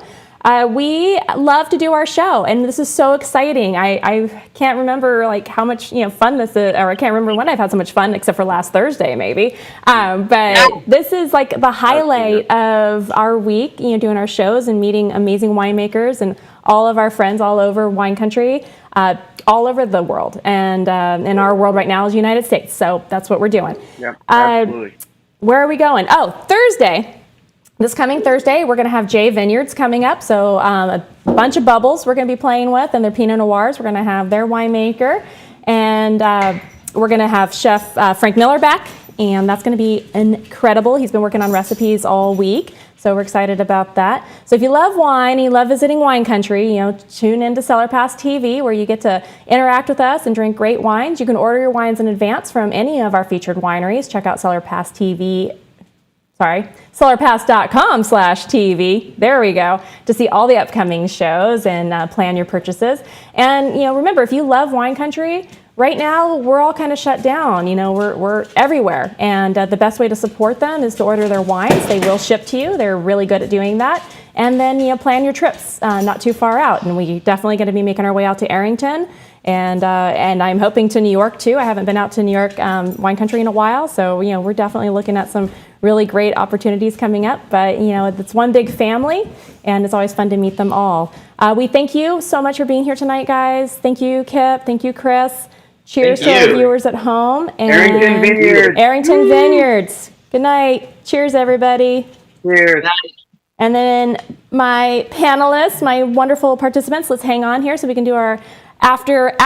We love to do our show, and this is so exciting. I can't remember how much fun this is, or I can't remember when I've had so much fun, except for last Thursday maybe. But this is like the highlight of our week, doing our shows and meeting amazing winemakers and all of our friends all over wine country, all over the world. And in our world right now is the United States, so that's what we're doing. Yeah, absolutely. Where are we going? Oh, Thursday. This coming Thursday, we're going to have J Vineyards coming up. So a bunch of bubbles we're going to be playing with, and their Pinot Noirs. We're going to have their winemaker, and we're going to have Chef Frank Miller back, and that's going to be incredible. He's been working on recipes all week, so we're excited about that. So if you love wine and you love visiting wine country, tune into CellarPass TV, where you get to interact with us and drink great wines. You can order your wines in advance from any of our featured wineries. Check out CellarPass.com/TV. There we go, to see all the upcoming shows and plan your purchases. And remember, if you love wine country, right now we're all kind of shut down. We're everywhere, and the best way to support them is to order their wines. They will ship to you. They're really good at doing that. And then plan your trips not too far out. And we definitely going to be making our way out to Arrington. And I'm hoping to New York too. I haven't been out to New York wine country in a while, so we're definitely looking at some really great opportunities coming up. But it's one big family, and it's always fun to meet them all. We thank you so much for being here tonight, guys. Thank you, Kip. Thank you, Chris. Cheers to our viewers at home. And Arrington Vineyards. Arrington Vineyards. Good night. Cheers, everybody. Cheers. And then my panelists, my wonderful participants, let's hang on here so we can do our after